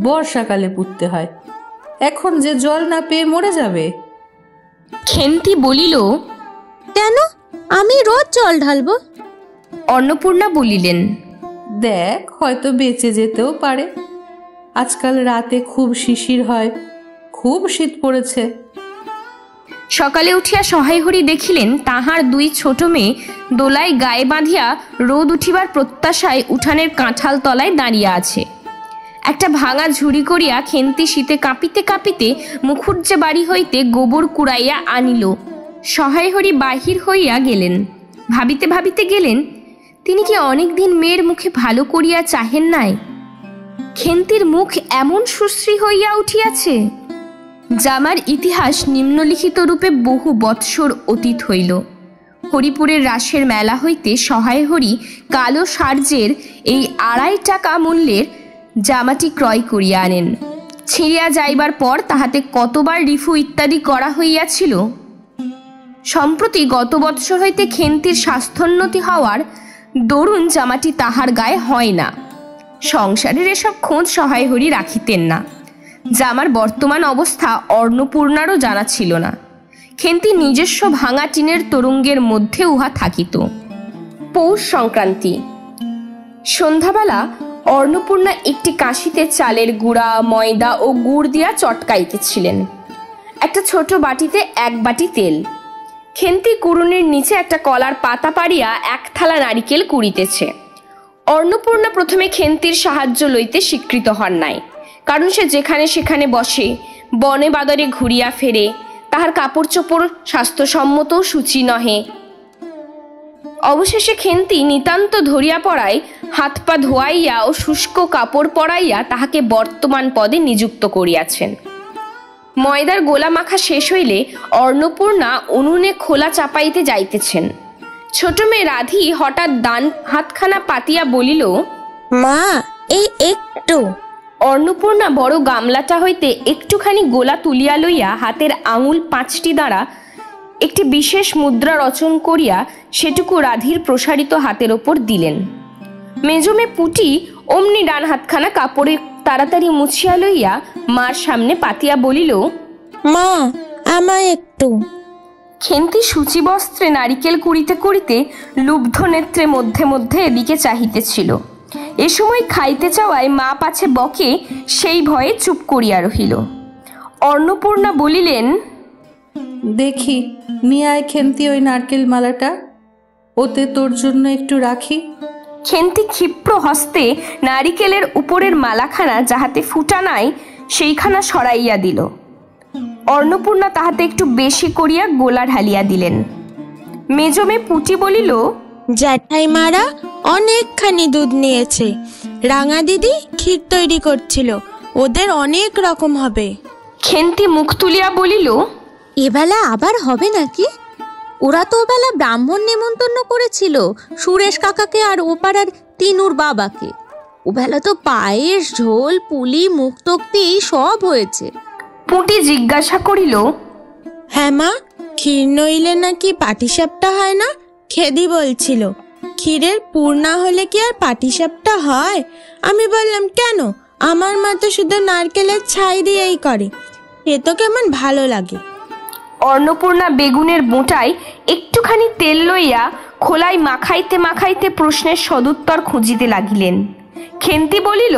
বর্ষাকালে পুঁততে হয়। এখন যে জল না পেয়ে মরে যাবে। খেন্তি বলিল, কেন? আমি রোজ জল ঢালবো। অন্নপূর্ণা বলিলেন, দেখ, হয়তো বেঁচে যেতেও পারে। আজকাল রাতে খুব শিশির হয়, খুব শীত পড়েছে। সকালে উঠিয়া সহায়হরি দেখিলেন তাহার 2 ছোট মেয়ে দোলায় গায়ে বাঁধিয়া রোদ উঠিবার প্রত্যাশায় উঠানের কাঁঠাল তলায় দাঁড়িয়ে আছে। একটা ভাঙা ঝুড়ি করিয়া খেন্তি শীতে কাঁপিতে কাঁপিতে মুখুজ্জে বাড়ি হইতে গোবর কুড়াইয়া আনিল। সহায়হরি বাহির হইয়া গেলেন। ভাবিতে ভাবিতে গেলেন, তিনি কি অনেক দিন মেয়ের মুখে ভালো করিয়া চাহেন নাই? খেন্তির মুখ এমন সুশ্রী হইয়া উঠিয়াছে। জামার ইতিহাস নিম্নলিখিত রূপে বহু বৎসর অতীত হইল। হরিপুরের রাসের মেলা হইতে সহায়হরি কালো সার্জের এই 2.5 টাকা মূল্যের জামাটি ক্রয় করিয়া আনেন। ছিঁড়িয়া যাইবার পর তাহাতে কতবার রিফু ইত্যাদি করা হইয়াছিল। সম্প্রতি গত বৎসর হইতে খেন্তির স্বাস্থ্যোন্নতি হওয়ার দরুন জামাটি তাহার গায়ে হয় না। সংসারের এসব খোঁজ সহায়হরি রাখিতেন না। জামার বর্তমান অবস্থা অন্নপূর্ণারও জানা ছিল না। খেন্তি নিজস্ব ভাঙা টিনের তরঙ্গের মধ্যে উহা থাকিত। পৌষ সংক্রান্তি। সন্ধ্যাবেলা অন্নপূর্ণা একটি কাশিতে চালের গুঁড়া, ময়দা ও গুড় দিয়া চটকাইতেছিলেন। একটা ছোট বাটিতে 1 বাটি তেল। খেন্তি কুড়ুনির নিচে একটা কলার পাতা পাড়িয়া 1 থালা নারিকেল কুড়িতেছে। অন্নপূর্ণা প্রথমে খেন্তির সাহায্য লইতে স্বীকৃত হন নাই, কারণ সে যেখানে সেখানে বসে, বনে বাদরে ঘুরিয়া ফেরে, তাহার কাপড় চোপড় স্বাস্থ্যসম্মত সূচি নহে। অবশেষে খেন্তি নিতান্ত ধরিয়া পড়ায় হাত পা ধোয়াইয়া ও শুষ্ক কাপড় পরাইয়া তাহাকে বর্তমান পদে নিযুক্ত করিয়াছেন। ময়দার গোলা মাখা শেষ হইলে অন্নপূর্ণা উনুনে খোলা চাপাইতে যাইতেছেন। ছোট মেয়ে রাধি হঠাৎ ডান হাতখানা পাতিয়া বলিল, মা, এই একটু। অন্নপূর্ণা বড় গামলাটা হইতে একটুখানি গোলা তুলিয়া লইয়া হাতের আঙুল 5টি দ্বারা একটি বিশেষ মুদ্রা রচন করিয়া সেটুকু রাধির প্রসারিত হাতের ওপর দিলেন। মেজমে পুটি অমনি ডান হাতখানা কাপড়ে তাড়াতাড়ি মুছিয়া লইয়া মার সামনে পাতিয়া বলিল, মা, আমায় একটু। খেন্তি সূচি বস্ত্রে নারিকেল কুড়িতে কুড়িতে লুব্ধ নেত্রে মধ্যে মধ্যে এদিকে চাহিতেছিল। এ সময় খাইতে চাওয়ায় মা পাছে বকে, সেই ভয়ে চুপ করিয়া রহিল। অন্নপূর্ণা বলিলেন, দেখি নিয়ে আয় খেন্তি ওই নারকেল মালাটা, ওতে তোর জন্য একটু রাখি। খেন্তি ক্ষিপ্র হস্তে নারিকেলের উপরের মালাখানা যাহাতে ফুটা নাই সেইখানা সরাইয়া দিল। অন্নপূর্ণা তাহাতে একটু বেশি করিয়া গোলা ঢালিয়া দিলেন। মেজমে পুটি বলিল, জ্যাঠাইমারা অনেকখানি দুধ নিয়েছে। রাঙা দিদি ক্ষীর তৈরি করছিল, ওদের অনেক রকম হবে। খেন্তি মুখ তুলিয়া বলিল, এবেলা আবার হবে নাকি? ওরা তো ওবেলা ব্রাহ্মণ নেমন্তন্ন করেছিল, সুরেশ কাকাকে আর ও পাড়ার তিনুর বাবাকে। ওবেলা তো পায়েস, ঝোল, পুলি, মুক্তোক্তি সব হয়েছে। পুঁটি জিজ্ঞাসা করিল, হ্যাঁ মা, ক্ষীর নইলে নাকি পাটিসাপটা হয় না? খেদি বলছিল ক্ষীরের পুর না হলে কি আর পাটিসাপটা হয়? আমি বললাম কেন, আমার মা তো শুধু নারকেলের ছাই দিয়েই করে, এ তো কেমন ভালো লাগে। অন্নপূর্ণা বেগুনের বোঁটায় একটুখানি তেল লইয়া খোলায় মাখাইতে মাখাইতে প্রশ্নের সদুত্তর খুঁজিতে লাগিলেন। খেন্তি বলিল,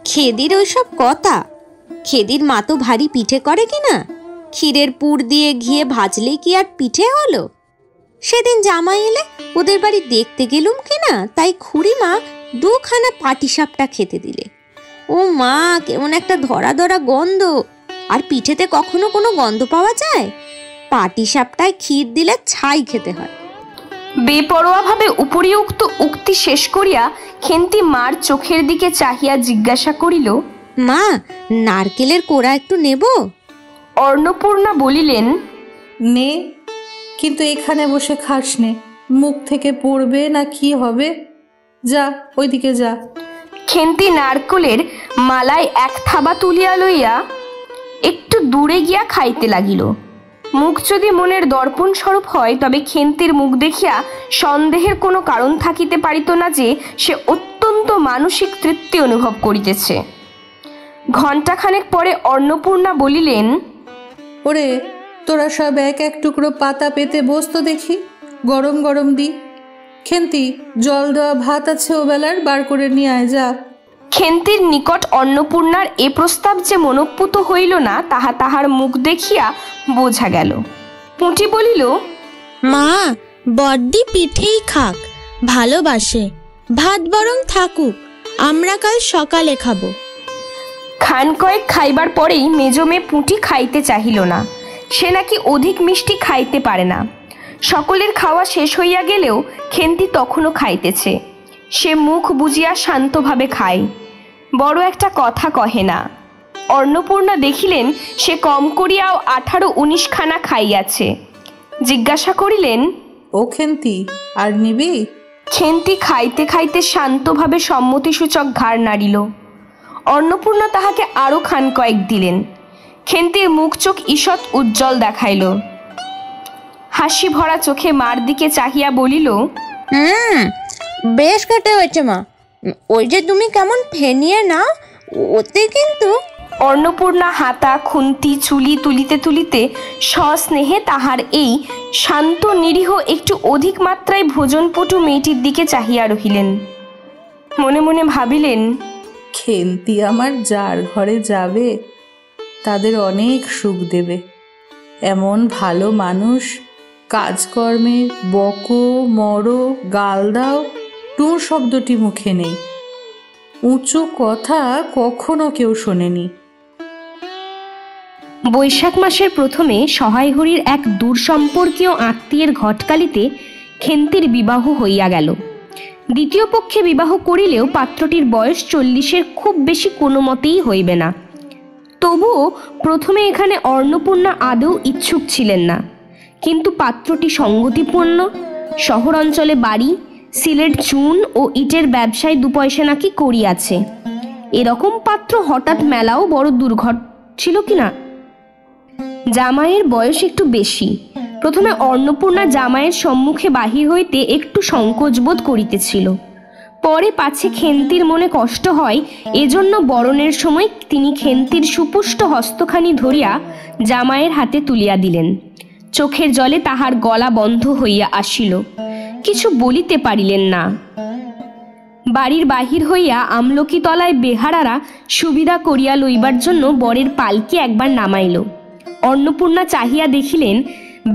খেদির ওইসব কথা। খেদির মা তো ভারী পিঠে করে কিনা? ক্ষীরের পুর দিয়ে ঘিয়ে ভাজলেই কি আর পিঠে হলো? সেদিন জামাই এলে ওদের বাড়ি দেখতে গেলুম কিনা, তাই খুড়িমা দুখানা পাটিসাপটা খেতে দিলে। ও মা, কেমন একটা ধরা ধরা গন্ধ। আর পিঠেতে কখনো কোনো গন্ধ পাওয়া যায়? পাটিসাপটায় ক্ষীর দিলে ছাই খেতে হয়। বেপরোয়াভাবে উপরিউক্ত উক্তি শেষ করিয়া খেন্তি মার চোখের দিকে চাহিয়া জিজ্ঞাসা করিল, মা, নারকেলের কোড়া একটু নেব? অন্নপূর্ণা বলিলেন, নে, কিন্তু এখানে বসে খাস নে, মুখ থেকে পড়বে না কি হবে। যা, ওইদিকে যা। খেন্তি নারকেলের মালায় এক থাবা তুলিয়া লইয়া একটু দূরে গিয়া খাইতে লাগিল। মুখ যদি মনের দর্পণ স্বরূপ হয়, তবে খেন্তির মুখ দেখিয়া সন্দেহের কোনো কারণ থাকিতে পারিত না যে সে অত্যন্ত মানসিক তৃপ্তি অনুভব করিতেছে। ঘণ্টাখানেক পরে অন্নপূর্ণা বলিলেন, ওরে, তোরা সব এক এক টুকরো পাতা পেতে বসতো দেখি, গরম গরম দি। খেন্তি, জল দেওয়া ভাত আছে ওবেলার, বার করে নিয়ে আয়, যা। খেন্তির নিকট অন্নপূর্ণার এ প্রস্তাব যে মনোপুত হইল না, তাহা তাহার মুখ দেখিয়া বোঝা গেল। পুঁটি বলিল, মা, বড্ডি পিঠেই খাক, ভালোবাসে। ভাত বরং থাকুক, আমরা কাল সকালে খাবো। খান কয়েক খাইবার পরেই মেজো মেয়ে পুঁটি খাইতে চাহিল না। সে নাকি অধিক মিষ্টি খাইতে পারে না। সকলের খাওয়া শেষ হইয়া গেলেও খেন্তি তখনও খাইতেছে। সে মুখ বুজিয়া শান্তভাবে খায়, বড় একটা কথা কহে না। অন্নপূর্ণা দেখিলেন সে কম করিয়াও 18-19 খানা খাইয়াছে। জিজ্ঞাসা করিলেন, ও খেন্তি, আর নিবি? খেন্তি খাইতে খাইতে শান্তভাবে সম্মতিসূচক ঘাড় নাড়িল। অন্নপূর্ণা তাহাকে আরও খান কয়েক দিলেন। খেন্তির মুখ চোখ ঈষৎ উজ্জ্বল দেখাইল। হাসি ভরা চোখে মার দিকে চাহিয়া বলিল, বেশ খেতে হয়েছে মা। ওই যে তুমি কেমন ফেনিয়ে নাও, ওতে কিন্তু। অন্নপূর্ণা হাতা খুন্তি চুলি তুলিতে তুলিতে সস্নেহে তাহার এই শান্ত নিরীহ একটু অধিক মাত্রায় ভোজনপটু মেয়েটির দিকে চাহিয়া রহিলেন। মনে মনে ভাবিলেন, খেন্তি আমার যার ঘরে যাবে তাদের অনেক সুখ দেবে। এমন ভালো মানুষ, কাজকর্মে বকো, মরো, গাল দাও, টুঁ শব্দটি মুখে নেই। উঁচু কথা কখনো কেউ শোনেনি। বৈশাখ মাসের প্রথমে সহায়হরির এক দূর সম্পর্কীয় আত্মীয়ের ঘটকালিতে খেন্তির বিবাহ হইয়া গেল। দ্বিতীয় পক্ষে বিবাহ করিলেও পাত্রটির বয়স 40-এর খুব বেশি কোনো মতেই হইবে না। তবুও প্রথমে এখানে অন্নপূর্ণা আদৌ ইচ্ছুক ছিলেন না, কিন্তু পাত্রটি সঙ্গতিপূর্ণ, শহর অঞ্চলে বাড়ি, সিলেট চুন ও ইটের ব্যবসায় 2 পয়সা নাকি করিয়াছে। এরকম পাত্র হঠাৎ মেলাও বড় দুর্ঘট ছিল কিনা। জামাইয়ের বয়স একটু বেশি। প্রথমে অন্নপূর্ণা জামাইয়ের সম্মুখে বাহির হইতে একটু সংকোচবোধ করিতেছিল। পরে পাছে খেন্তির মনে কষ্ট হয়, এজন্য বরণের সময় তিনি খেন্তির সুপুষ্ট হস্তখানি ধরিয়া জামাইয়ের হাতে তুলিয়া দিলেন। চোখের জলে তাহার গলা বন্ধ হইয়া আসিল, কিছু বলিতে পারিলেন না। বাড়ির বাহির হইয়া আমলকি তলায় বেহারারা সুবিধা করিয়া লইবার জন্য বরের পালকি একবার নামাইল। অন্নপূর্ণা চাহিয়া দেখিলেন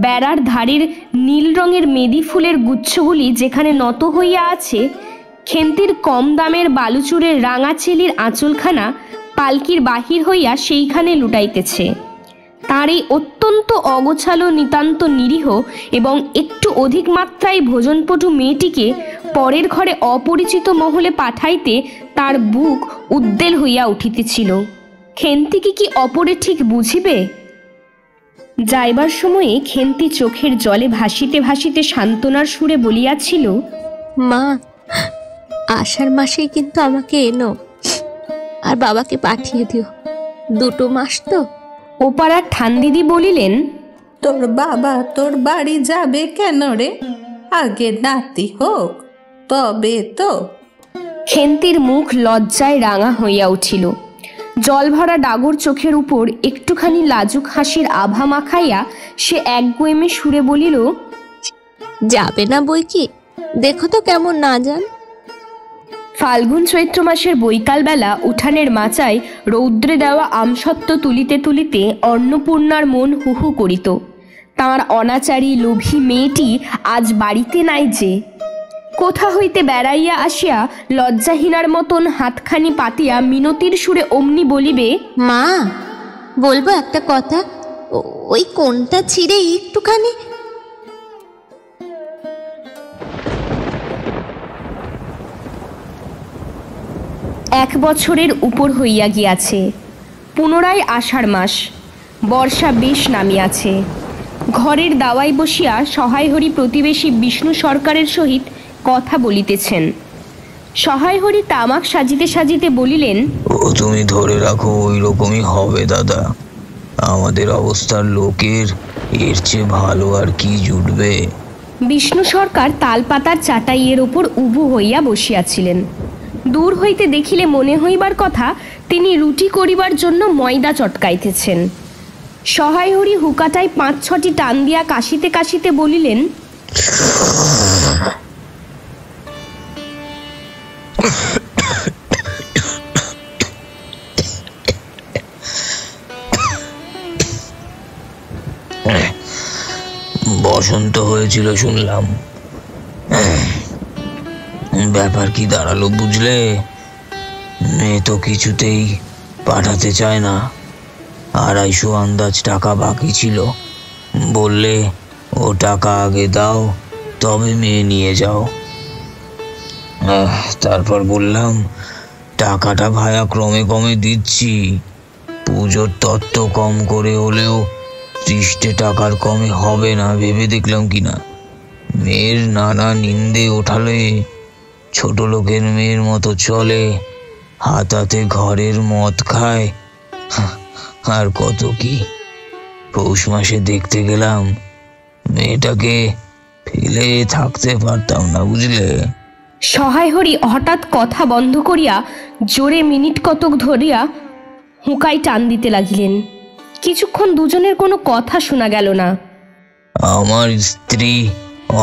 বেড়ার ধারের নীল রঙের মেদি ফুলের গুচ্ছগুলি যেখানে নত হইয়া আছে, খেন্তির কম দামের বালুচুরের রাঙা চেলির আঁচলখানা পালকির বাহির হইয়া সেইখানে লুটাইতেছে। তার এই অত্যন্ত অগোছালো, নিতান্ত নিরীহ এবং একটু অধিক মাত্রায় ভোজনপটু মেয়েটিকে পরের ঘরে অপরিচিত মহলে পাঠাইতে তার বুক উদ্বেল হইয়া উঠিতেছিল। খেন্তিকে কি অপরে ঠিক বুঝিবে? যাইবার সময়ে খেন্তি চোখের জলে ভাসিতে ভাসিতে সান্ত্বনার সুরে বলিয়াছিল, মা, আষাঢ় মাসেই কিন্তু আমাকে এনো, আর বাবাকে পাঠিয়ে দিও, 2 মাস তো। ওপাড়ার ঠান্দিদি বলিলেন, তোর বাবা তোর বাড়ি যাবে কেন রে? আগে নাতি হোক তবে তো। খেন্তির মুখ লজ্জায় রাঙা হইয়া উঠিল। জল ভরা ডাগর চোখের উপর একটুখানি লাজুক হাসির আভা মাখাইয়া সে একগুঁয়েমে সুরে বলিল, যাবে না বই কি, দেখো তো কেমন না যান। ফাল্গুন চৈত্র মাসের বৈকালবেলা উঠানের মাচায় রৌদ্রে দেওয়া আমসত্ত্ব তুলিতে তুলিতে অন্নপূর্ণার মন হুহু করিত। তাঁর অনাচারী লোভী মেয়েটি আজ বাড়িতে নাই যে। কোথা হইতে বেড়াইয়া আসিয়া লজ্জাহীনার মতন হাতখানি পাতিয়া মিনতির সুরে অমনি বলিবে, মা, বলবো একটা কথা, ওই কোনটা ছিঁড়ে একটুখানি। এক বছরের উপর হইয়া গিয়াছে। পুনরায় আষাঢ় মাস, বর্ষা বেশ নামিয়াছে। ঘরের দাওয়ায় বসিয়া সহায়হরি প্রতিবেশী বিষ্ণু সরকারের সহিত কথা বলিতেছেন। সহায়হরি তামাক সাজিতে সাজিতে বলিলেন, ও তুমি ধরে রাখো, ওই রকমই হবে দাদা। আমাদের অবস্থার লোকের এর চেয়ে ভালো আর কি জুটবে। বিষ্ণু সরকার তালপাতার চাটাইয়ের ওপর উবু হইয়া বসিয়াছিলেন। দূর হইতে দেখিলে মনে হইবার কথা তিনি রুটি করিবার জন্য ময়দা চটকাইতেছেন। সহায়হরি হুকাটায় 5-6টি টান দিয়া কাশিতে কাশিতে বলিলেন, বসন্ত হয়েছিল শুনলাম, ব্যাপার কি দাঁড়ালো বুঝলে? মেয়ে তো কিছুতেই পাঠাতে চায় না। 250 আন্দাজ টাকা বাকি ছিল, বললে ও টাকা আগে দাও তবে মেয়ে নিয়ে যাও। তারপর বললাম, টাকাটা ভায়া ক্রমে ক্রমে দিচ্ছি, পুজোর তত্ত্ব কম করে হলেও 30 টাকার কমে হবে না ভেবে দেখলাম কিনা। মেয়ের নানা নিন্দে ওঠালে, ছোট লোকের মেয়ের মতো চলে, হাতাতে ঘরের মদ খায়, আর কত কি। পৌষ মাসে দেখতে গেলাম, মেয়েটাকে ফেলে থাকতে পারতাম না বুঝলে। সহায়হরি হঠাৎ কথা বন্ধ করিয়া জোরে মিনিট কতক ধরিয়া হুঁকায় টান দিতে লাগিলেন। কিছুক্ষণ দুজনের কোনো কথা শোনা গেল না। আমার স্ত্রী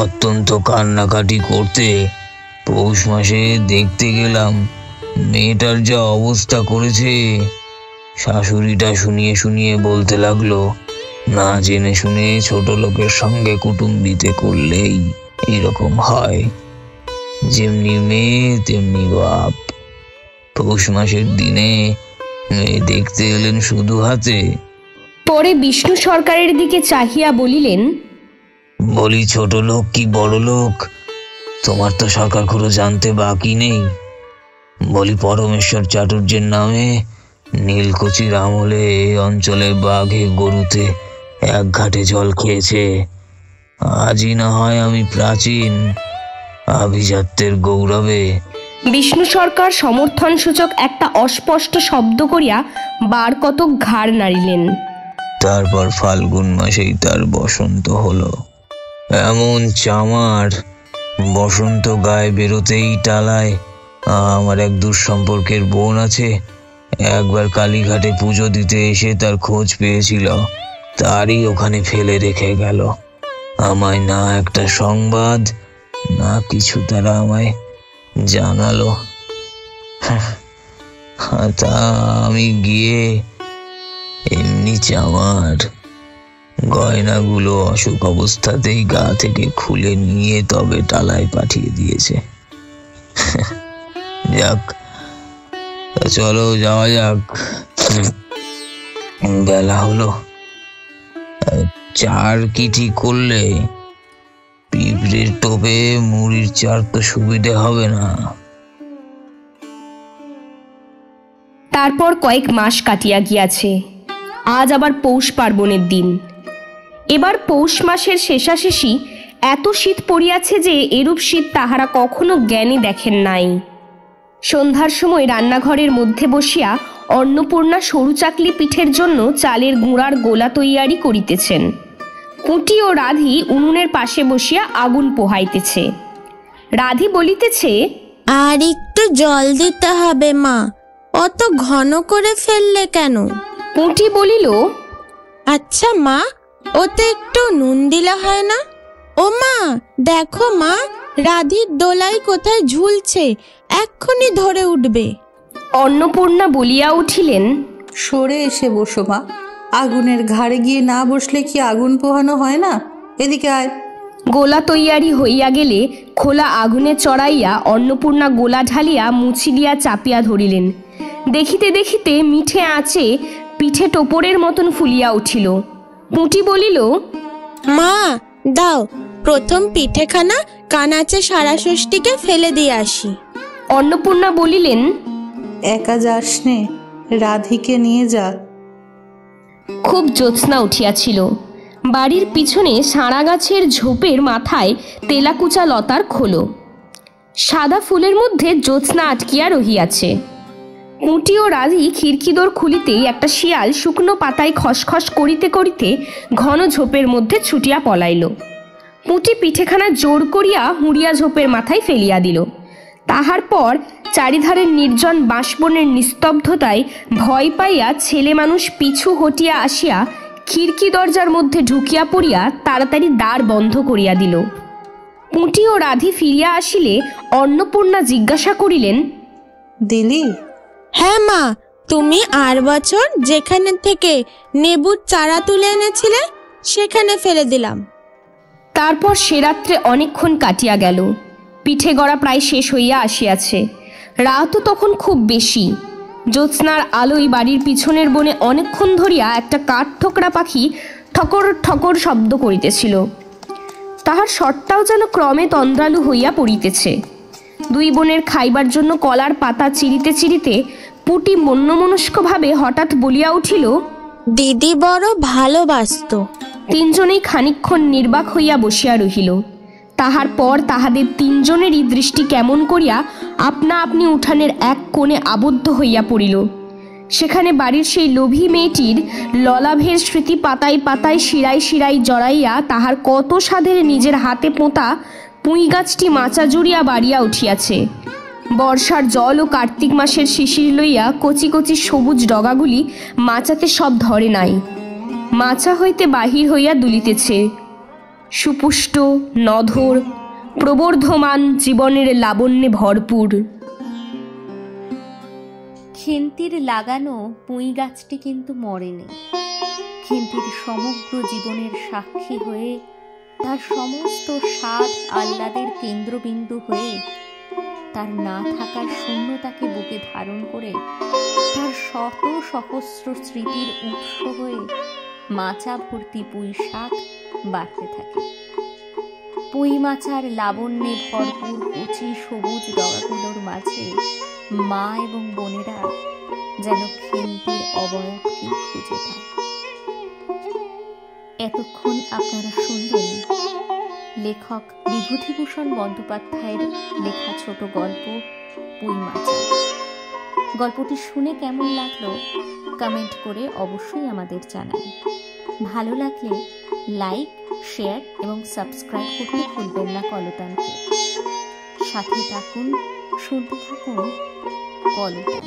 অত্যন্ত কান্নাকাটি করতে পৌষ মাসে দেখতে গেলাম, মেয়েটার যা অবস্থা করেছে। শাশুড়িটা শুনিয়ে শুনিয়ে বলতে লাগলো, না জেনে শুনে ছোট লোকের সঙ্গে কুটুম্বিতে করলেই এরকম হয়, যেমনি মেয়ে তেমনি বাপ। পৌষ মাসের দিনে মেয়ে দেখতে এলেন শুধু হাতে। পরে বিষ্ণু সরকারের দিকে চাহিয়া বলিলেন, বলি ছোট লোক কি বড় লোক, তোমার তো সরকার খুঁড়ো জানতে বাকি নেই। বলি পরমেশ্বর চাটুর্যের নামে নীলকুচির আমলে এই অঞ্চলে বাঘে গরুতে 1 ঘাটে জল খেয়েছে। আজই না হয় আমি প্রাচীন আভিজাত্যের গৌরবে। বিষ্ণু সরকার সমর্থন সূচক একটা অস্পষ্ট শব্দ করিয়া বার কতক ঘাড় নাড়িলেন। তারপর ফাল্গুন মাসেই তার বসন্ত হলো। এমন চামার, বসন্ত গায়ে বেরোতেই টালায়। আমার এক দূর সম্পর্কের বোন আছে, একবার কালীঘাটে পুজো দিতে এসে তার খোঁজ পেয়েছিল, তারই ওখানে ফেলে রেখে গেল। আমায় না একটা সংবাদ না কিছু তারা আমায় জানালো। তা আমি গিয়ে এমনি চামার গয়নাগুলো অসুখ অবস্থাতেই গা থেকে খুলে নিয়ে তবে টালায় পাঠিয়ে দিয়েছে। যাক, চলো যাওয়া যাক, বেলা হলো, চার কি ঠিক করলে? পিঁপড়ের টোপে মুড়ির চার তো সুবিধে হবে না। তারপর কয়েক মাস কাটিয়া গিয়াছে। আজ আবার পৌষ পার্বণের দিন। এবার পৌষ মাসের শেষাশেষি এত শীত পড়িয়াছে যে এরূপ শীত তাহারা কখনো জ্ঞানে দেখেন নাই। সন্ধ্যার সময় রান্নাঘরের মধ্যে বসিয়া অন্নপূর্ণা সরু চাকলি পিঠের জন্য চালের গুঁড়ার গোলা তৈয়ারি করিতেছেন। পুঁটি ও রাধি উনুনের পাশে বসিয়া আগুন পোহাইতেছে। রাধি বলিতেছে, আর একটু জল দিতে হবে মা, অত ঘন করে ফেললে কেন? পুঁটি বলিল, আচ্ছা মা, ওতে একটু নুন দিলে হয় না? ও মা, দেখো মা, রাধির দোলাই কোথায় ঝুলছে, এক্ষুনি ধরে উঠবে। অন্নপূর্ণা বলিয়া উঠিলেন, সরে এসে বসো মা, আগুনের ঘাড়ে গিয়ে না বসলে কি আগুন পোহানো হয় না? এদিকে আয়। গোলা তৈয়ারি হইয়া গেলে খোলা আগুনে চড়াইয়া অন্নপূর্ণা গোলা ঢালিয়া মুছি দিয়া চাপিয়া ধরিলেন। দেখিতে দেখিতে মিঠে আঁচে পিঠে টোপরের মতন ফুলিয়া উঠিল। পুঁটি বলিল, মা দাও, প্রথম পিঠেখানা কানাচে সারা ষষ্ঠীকে ফেলে দিয়ে আসি। অন্নপূর্ণা বলিলেন, একা যাস নে, রাধিকে নিয়ে যা। খুব জ্যোৎস্না উঠিয়াছিল। বাড়ির পিছনে সাঁড়া গাছের ঝোপের মাথায় তেলাকুচা লতার খোলো। সাদা ফুলের মধ্যে জ্যোৎস্না আটকিয়া রহিয়াছে। পুঁটি ও রাধি খিড়কিদোর খুলিতেই একটা শিয়াল শুকনো পাতায় খসখস করিতে করিতে ঘন ঝোপের মধ্যে ছুটিয়া পলাইল। পুঁটি পিঠেখানা জোর করিয়া হুঁড়িয়া ঝোপের মাথায় ফেলিয়া দিল। তাহার পর চারিধারের নির্জন বাঁশবনের নিস্তব্ধতায় ভয় পাইয়া ছেলে মানুষ পিছু হটিয়া আসিয়া খিড়কি দরজার মধ্যে ঢুকিয়া পড়িয়া তাড়াতাড়ি দ্বার বন্ধ করিয়া দিল। পুঁটি ও রাধি ফিরিয়া আসিলে অন্নপূর্ণা জিজ্ঞাসা করিলেন, দিলি? হ্যাঁ মা, তুমি আর বছর যেখানে থেকে নেবুর চারা তুলে এনেছিলে সেখানে ফেলে দিলাম। তারপর সে রাত্রে অনেকক্ষণ কাটিয়া গেল। পিঠে গড়া প্রায় শেষ হইয়া আসিয়াছে। রাতও তখন খুব বেশি। জ্যোৎস্নার আলোয় বাড়ির পিছনের বনে অনেকক্ষণ ধরিয়া একটা কাঠ ঠোকরা পাখি ঠকর ঠকর শব্দ করিতেছিল। তাহার স্বরটাও যেন ক্রমে তন্দ্রালু হইয়া পড়িতেছে। দুই বোনের খাইবার জন্য কলার পাতা চিরিতে চিরিতে পুঁটি মন্যমনস্কভাবে হঠাৎ বলিয়া উঠিল, দিদি বড় ভালোবাসত। তিনজনেই খানিকক্ষণ নির্বাক হইয়া বসিয়া রহিল। তাহার পর তাহাদের তিনজনেরই দৃষ্টি কেমন করিয়া আপনা আপনি উঠানের এক কোণে আবদ্ধ হইয়া পড়িল। সেখানে বাড়ির সেই লোভী মেয়েটির ললাভের স্মৃতি পাতায় পাতায় শিরায় শিরায় জড়াইয়া তাহার কত সাধের নিজের হাতে পোঁতা পুঁই গাছটি মাচা জুড়িয়া বাড়িয়া উঠিয়াছে। বর্ষার জল ও কার্তিক মাসের শিশির লইয়া কচি কচি সবুজ ডগাগুলি মাচাতে সব ধরে নাই, মাচা হইতে বাহির হইয়া দুলিতেছে। সুপুষ্ট, নধর, প্রবর্ধমান জীবনের লাবণ্যে ভরপুর। খেন্তির লাগানো পুঁই গাছটি কিন্তু মরেনি। খেন্তির সমগ্র জীবনের সাক্ষী হয়ে, তার সমস্ত স্বাদ আহ্লাদের কেন্দ্রবিন্দু হয়ে, তার না থাকার শূন্যতাকে বুকে ধারণ করে, তার শত সহস্র স্মৃতির উৎস হয়ে মাচা ভর্তি পুঁই শাক বাড়তে থাকে। পুঁই মাচার লাবণ্যে ভরপুর কচি সবুজ ডগাগুলোর মাঝে মা এবং বোনেরা যেন খেন্তির অবয়বকে খুঁজে পায়। এতক্ষণ আপনারা শুনলেন লেখক বিভূতিভূষণ বন্দ্যোপাধ্যায়ের লেখা ছোট গল্প পুঁই মাচা। গল্পটি শুনে কেমন লাগলো কমেন্ট করে অবশ্যই আমাদের জানান। ভালো লাগলে লাইক, শেয়ার এবং সাবস্ক্রাইব করতে ভুলবেন না কলতানকে। সাথে থাকুন, শুনতে থাকুন কলতান।